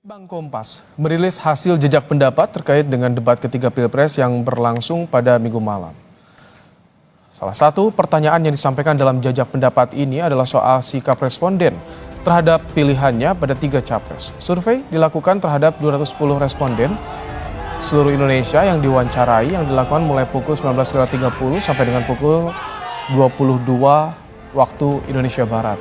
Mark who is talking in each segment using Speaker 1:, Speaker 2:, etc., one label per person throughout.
Speaker 1: Litbang Kompas merilis hasil jejak pendapat terkait dengan debat ketiga Pilpres yang berlangsung pada Minggu malam. Salah satu pertanyaan yang disampaikan dalam jejak pendapat ini adalah soal sikap responden terhadap pilihannya pada tiga capres. Survei dilakukan terhadap 210 responden seluruh Indonesia yang diwawancarai yang dilakukan mulai pukul 19.30 sampai dengan pukul 22 waktu Indonesia Barat.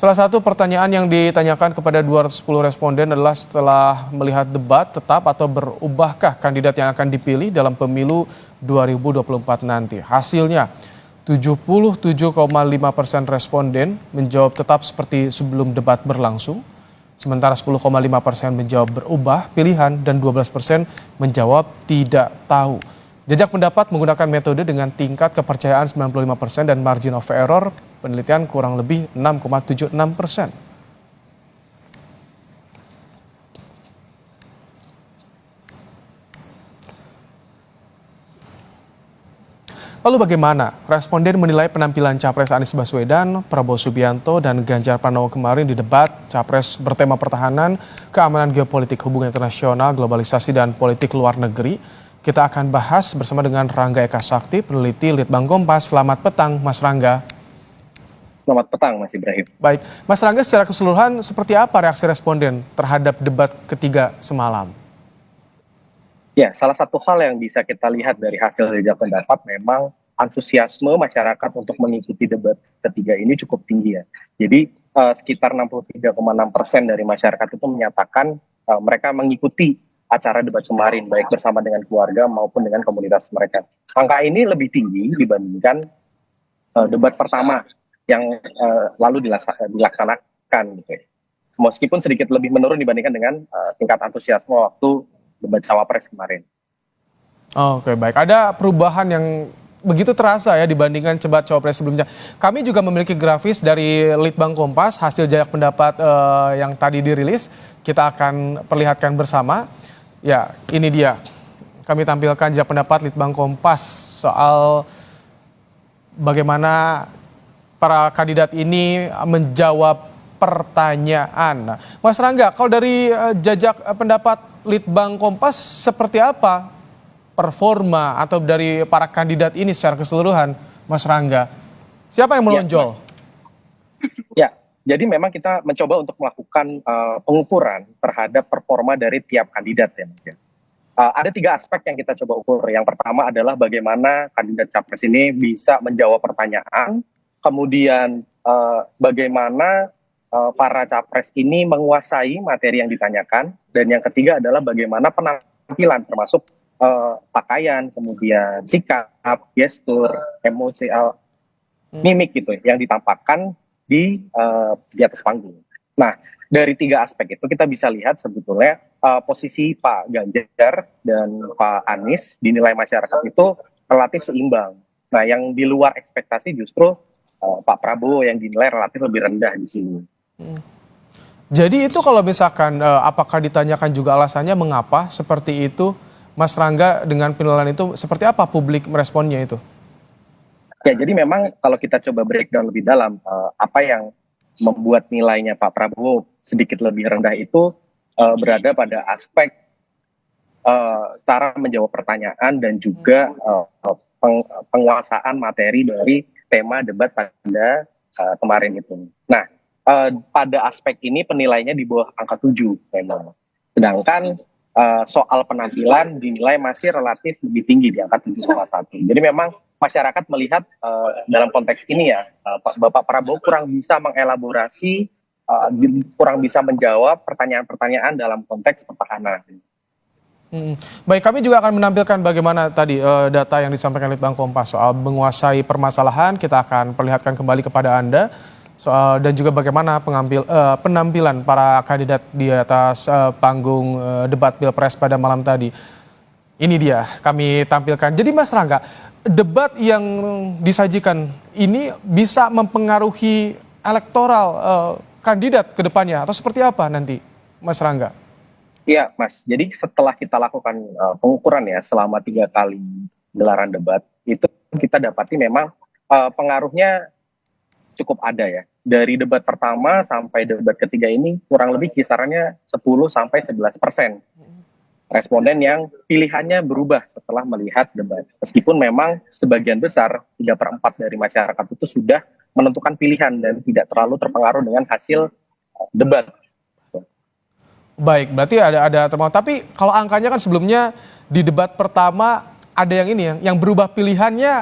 Speaker 1: Salah satu pertanyaan yang ditanyakan kepada 210 responden adalah setelah melihat debat tetap atau berubahkah kandidat yang akan dipilih dalam pemilu 2024 nanti. Hasilnya 77,5% responden menjawab tetap seperti sebelum debat berlangsung, sementara 10,5% menjawab berubah pilihan dan 12% menjawab tidak tahu. Jejak pendapat menggunakan metode dengan tingkat kepercayaan 95% dan margin of error penelitian kurang lebih 6,76%. Lalu bagaimana responden menilai penampilan Capres Anies Baswedan, Prabowo Subianto, dan Ganjar Pranowo kemarin di debat Capres bertema pertahanan, keamanan geopolitik, hubungan internasional, globalisasi, dan politik luar negeri? Kita akan bahas bersama dengan Rangga Eka Sakti, peneliti Litbang Kompas. Selamat petang, Mas Rangga.
Speaker 2: Selamat petang, Mas Ibrahim.
Speaker 1: Baik, Mas Rangga, secara keseluruhan seperti apa reaksi responden terhadap debat ketiga semalam?
Speaker 2: Ya, salah satu hal yang bisa kita lihat dari hasil jejak pendapat memang antusiasme masyarakat untuk mengikuti debat ketiga ini cukup tinggi ya. Jadi sekitar 63,6% dari masyarakat itu menyatakan mereka mengikuti acara debat kemarin, baik bersama dengan keluarga maupun dengan komunitas mereka. Angka ini lebih tinggi dibandingkan debat pertama yang lalu dilaksanakan gitu ya. Meskipun sedikit lebih menurun dibandingkan dengan tingkat antusiasme waktu debat cawapres kemarin.
Speaker 1: Oke, baik. Ada perubahan yang begitu terasa ya dibandingkan debat cawapres sebelumnya. Kami juga memiliki grafis dari Litbang Kompas, hasil jejak pendapat yang tadi dirilis. Kita akan perlihatkan bersama. Ya, ini dia. Kami tampilkan jejak pendapat Litbang Kompas soal bagaimana para kandidat ini menjawab pertanyaan. Mas Rangga, kalau dari jejak pendapat Litbang Kompas seperti apa performa atau dari para kandidat ini secara keseluruhan, Mas Rangga? Siapa yang melonjol?
Speaker 2: Ya, jadi memang kita mencoba untuk melakukan pengukuran terhadap performa dari tiap kandidat ya. Ada tiga aspek yang kita coba ukur. Yang pertama adalah bagaimana kandidat capres ini bisa menjawab pertanyaan, kemudian bagaimana para capres ini menguasai materi yang ditanyakan, dan yang ketiga adalah bagaimana penampilan termasuk pakaian, kemudian sikap, gestur, emosi, mimik gitu yang ditampakkan di atas panggung. Nah, dari tiga aspek itu kita bisa lihat sebetulnya posisi Pak Ganjar dan Pak Anies dinilai masyarakat itu relatif seimbang. Nah, yang di luar ekspektasi justru Pak Prabowo yang dinilai relatif lebih rendah di sini.
Speaker 1: Jadi itu kalau misalkan apakah ditanyakan juga alasannya mengapa seperti itu, Mas Rangga, dengan penilaian itu seperti apa publik meresponnya itu?
Speaker 2: Ya, jadi memang kalau kita coba breakdown lebih dalam, apa yang membuat nilainya Pak Prabowo sedikit lebih rendah itu berada pada aspek cara menjawab pertanyaan dan juga penguasaan materi dari tema debat pada kemarin itu. Nah, pada aspek ini penilaiannya di bawah angka 7 memang. Sedangkan soal penampilan dinilai masih relatif lebih tinggi di angka 7,1. Jadi memang masyarakat melihat dalam konteks ini ya, Bapak Prabowo kurang bisa mengelaborasi, kurang bisa menjawab pertanyaan-pertanyaan dalam konteks pertahanan.
Speaker 1: Baik, kami juga akan menampilkan bagaimana tadi data yang disampaikan Litbang Kompas soal menguasai permasalahan. Kita akan perlihatkan kembali kepada Anda soal dan juga bagaimana penampilan para kandidat di atas panggung debat Pilpres pada malam tadi. Ini dia kami tampilkan. Jadi Mas Rangga, debat yang disajikan ini bisa mempengaruhi elektoral kandidat ke depannya atau seperti apa nanti, Mas Rangga?
Speaker 2: Iya, Mas. Jadi setelah kita lakukan pengukuran ya selama 3 kali gelaran debat, itu kita dapati memang pengaruhnya cukup ada ya. Dari debat pertama sampai debat ketiga ini kurang lebih kisarannya 10-11% responden yang pilihannya berubah setelah melihat debat. Meskipun memang sebagian besar, 3/4 dari masyarakat itu sudah menentukan pilihan dan tidak terlalu terpengaruh dengan hasil debat.
Speaker 1: Baik, berarti ada terpengaruh. Tapi kalau angkanya kan sebelumnya di debat pertama ada yang ini yang berubah pilihannya,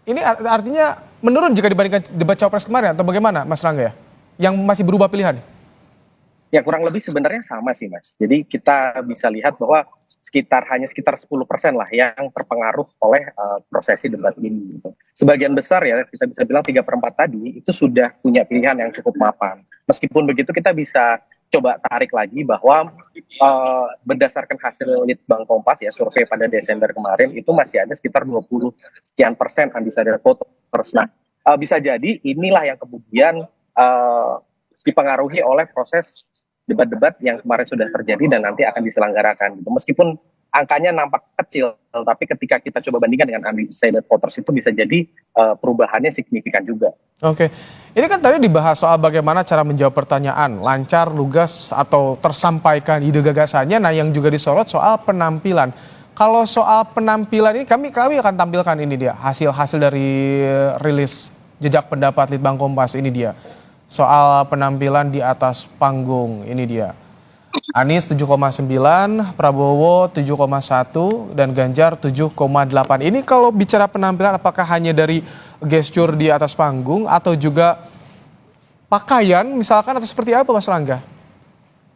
Speaker 1: ini artinya menurun jika dibandingkan debat Cawapres kemarin atau bagaimana Mas Rangga ya? Yang masih berubah pilihan?
Speaker 2: Ya kurang lebih sebenarnya sama sih Mas. Jadi kita bisa lihat bahwa hanya sekitar 10% lah yang terpengaruh oleh prosesi debat ini. Gitu. Sebagian besar ya kita bisa bilang 3/4 tadi itu sudah punya pilihan yang cukup mapan. Meskipun begitu kita bisa coba tarik lagi bahwa berdasarkan hasil Litbang Kompas ya survei pada Desember kemarin itu masih ada sekitar 20 sekian persen undecided voters. Nah bisa jadi inilah yang kemudian dipengaruhi oleh proses debat-debat yang kemarin sudah terjadi dan nanti akan diselenggarakan. Gitu. Meskipun angkanya nampak kecil, tapi ketika kita coba bandingkan dengan undecided voters itu bisa jadi perubahannya signifikan juga.
Speaker 1: Oke, ini kan tadi dibahas soal bagaimana cara menjawab pertanyaan, lancar, lugas, atau tersampaikan ide gagasannya. Nah, yang juga disorot soal penampilan. Kalau soal penampilan ini kami akan tampilkan ini dia hasil dari rilis jejak pendapat Litbang Kompas ini dia. Soal penampilan di atas panggung, ini dia. Anies 7,9, Prabowo 7,1, dan Ganjar 7,8. Ini kalau bicara penampilan apakah hanya dari gestur di atas panggung atau juga pakaian misalkan atau seperti apa Mas Rangga?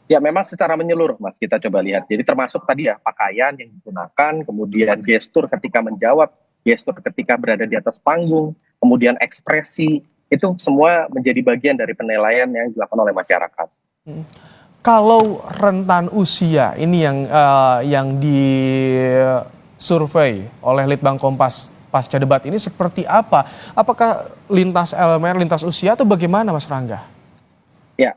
Speaker 2: Ya memang secara menyeluruh Mas kita coba lihat. Jadi termasuk tadi ya pakaian yang digunakan, kemudian gestur ketika menjawab, gestur ketika berada di atas panggung, kemudian ekspresi, itu semua menjadi bagian dari penilaian yang dilakukan oleh masyarakat.
Speaker 1: Kalau rentan usia ini yang disurvei oleh Litbang Kompas pasca debat ini seperti apa? Apakah lintas elemen, lintas usia atau bagaimana Mas Rangga?
Speaker 2: Ya,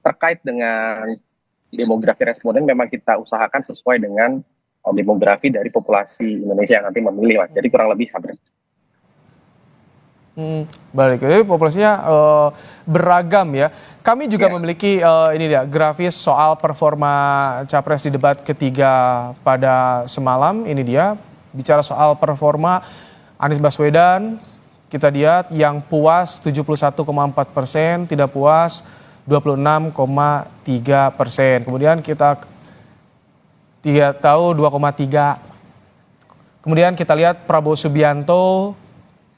Speaker 2: terkait dengan demografi responden memang kita usahakan sesuai dengan demografi dari populasi Indonesia yang nanti memilih, Mas. Jadi kurang lebih hampir.
Speaker 1: Balik, jadi populasinya beragam ya. Kami juga memiliki ini dia grafis soal performa capres di debat ketiga pada semalam. Ini dia bicara soal performa Anies Baswedan. Kita lihat yang puas 71,4%, tidak puas 26,3%. Kemudian kita tahu 2,3. Kemudian kita lihat Prabowo Subianto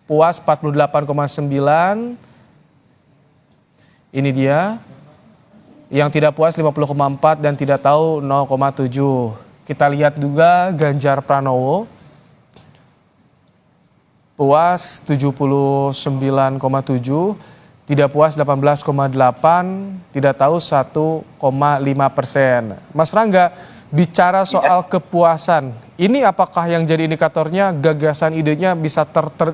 Speaker 1: puas 48,9. Ini dia. Yang tidak puas 50,4 dan tidak tahu 0,7. Kita lihat juga Ganjar Pranowo puas 79,7, tidak puas 18,8, tidak tahu 1,5%. Mas Rangga, bicara soal kepuasan, ini apakah yang jadi indikatornya gagasan idenya bisa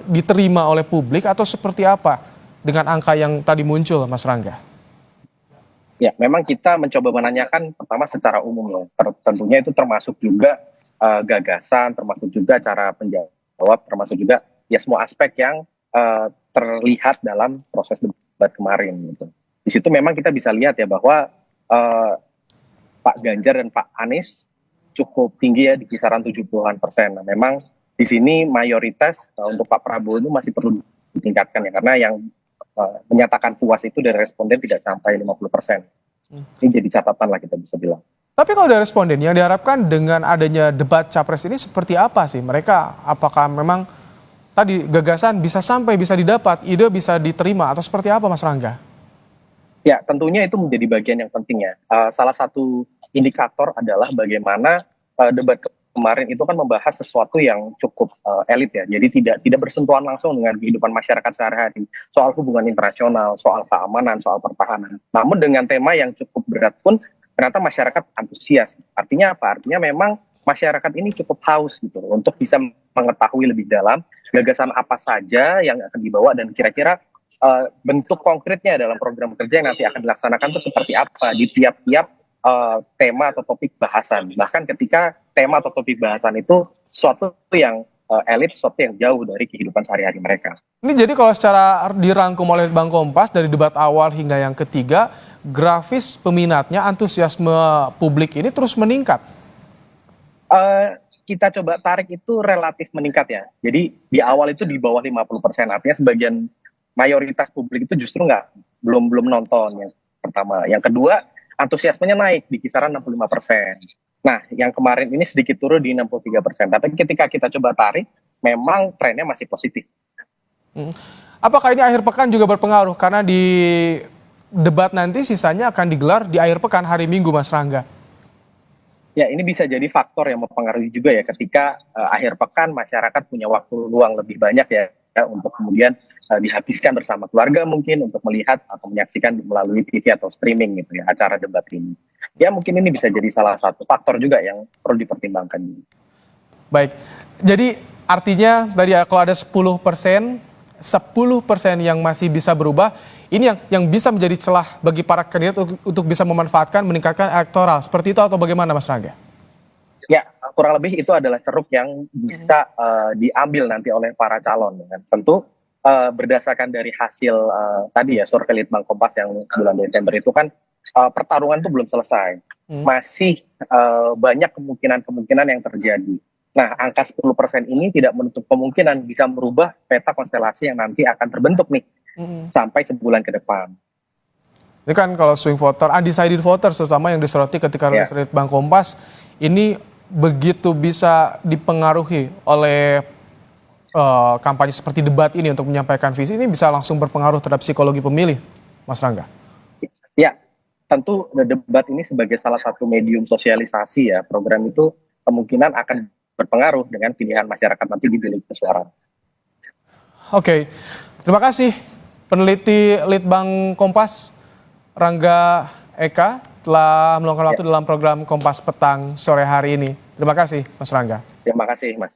Speaker 1: diterima oleh publik atau seperti apa dengan angka yang tadi muncul, Mas Rangga?
Speaker 2: Ya, memang kita mencoba menanyakan pertama secara umum loh. Tentunya itu termasuk juga gagasan, termasuk juga cara menjawab, termasuk juga ya semua aspek yang terlihat dalam proses debat kemarin. Gitu. Di situ memang kita bisa lihat ya bahwa Pak Ganjar dan Pak Anies cukup tinggi ya di kisaran 70-an%. Nah, memang di sini mayoritas untuk Pak Prabowo itu masih perlu ditingkatkan ya karena yang menyatakan puas itu dari responden tidak sampai 50%. Ini jadi catatan lah kita bisa bilang.
Speaker 1: Tapi kalau dari responden yang diharapkan dengan adanya debat capres ini seperti apa sih? Mereka apakah memang tadi gagasan bisa didapat, ide bisa diterima atau seperti apa Mas Rangga?
Speaker 2: Ya tentunya itu menjadi bagian yang penting ya. Salah satu indikator adalah bagaimana debat kemarin itu kan membahas sesuatu yang cukup elit ya. Jadi tidak bersentuhan langsung dengan kehidupan masyarakat sehari-hari. Soal hubungan internasional, soal keamanan, soal pertahanan. Namun dengan tema yang cukup berat pun ternyata masyarakat antusias. Artinya apa? Artinya memang masyarakat ini cukup haus gitu untuk bisa mengetahui lebih dalam gagasan apa saja yang akan dibawa dan kira-kira bentuk konkretnya dalam program kerja yang nanti akan dilaksanakan itu seperti apa di tiap-tiap tema atau topik bahasan. Bahkan ketika tema atau topik bahasan itu sesuatu yang elit sesuatu yang jauh dari kehidupan sehari-hari mereka.
Speaker 1: Ini jadi kalau secara dirangkum oleh Bang Kompas dari debat awal hingga yang ketiga, grafis peminatnya, antusiasme publik ini terus meningkat.
Speaker 2: Kita coba tarik itu relatif meningkat ya. Jadi di awal itu di bawah 50%, artinya sebagian mayoritas publik itu justru belum nonton yang pertama. Yang kedua, antusiasmenya naik di kisaran 65%. Nah, yang kemarin ini sedikit turun di 63%. Tapi ketika kita coba tarik, memang trennya masih positif.
Speaker 1: Apakah ini akhir pekan juga berpengaruh? Karena di debat nanti sisanya akan digelar di akhir pekan hari Minggu, Mas Rangga.
Speaker 2: Ya, ini bisa jadi faktor yang mempengaruhi juga ya ketika akhir pekan masyarakat punya waktu luang lebih banyak ya untuk kemudian dihabiskan bersama keluarga mungkin untuk melihat atau menyaksikan melalui TV atau streaming gitu ya acara debat ini. Ya mungkin ini bisa jadi salah satu faktor juga yang perlu dipertimbangkan.
Speaker 1: Baik, jadi artinya tadi ya, kalau ada 10% yang masih bisa berubah, ini yang bisa menjadi celah bagi para kandidat untuk bisa memanfaatkan, meningkatkan elektoral. Seperti itu atau bagaimana, Mas Rangga?
Speaker 2: Ya, kurang lebih itu adalah ceruk yang bisa diambil nanti oleh para calon. Kan? Tentu berdasarkan dari hasil tadi ya survei Litbang Kompas yang bulan Desember itu kan pertarungan itu belum selesai. Masih banyak kemungkinan yang terjadi. Nah, angka 10% ini tidak menutup kemungkinan bisa merubah peta konstelasi yang nanti akan terbentuk nih sampai sebulan ke depan.
Speaker 1: Ini kan kalau swing voter, undecided voters terutama yang disoroti ketika rilis Litbang Kompas, ini begitu bisa dipengaruhi oleh kampanye seperti debat ini untuk menyampaikan visi, ini bisa langsung berpengaruh terhadap psikologi pemilih, Mas Rangga?
Speaker 2: Ya, tentu debat ini sebagai salah satu medium sosialisasi ya, program itu kemungkinan akan berpengaruh dengan pilihan masyarakat nanti di bilik suara.
Speaker 1: Oke, terima kasih peneliti Litbang Kompas Rangga Eka telah meluangkan waktu dalam program Kompas Petang sore hari ini. Terima kasih, Mas Rangga.
Speaker 2: Terima kasih, Mas.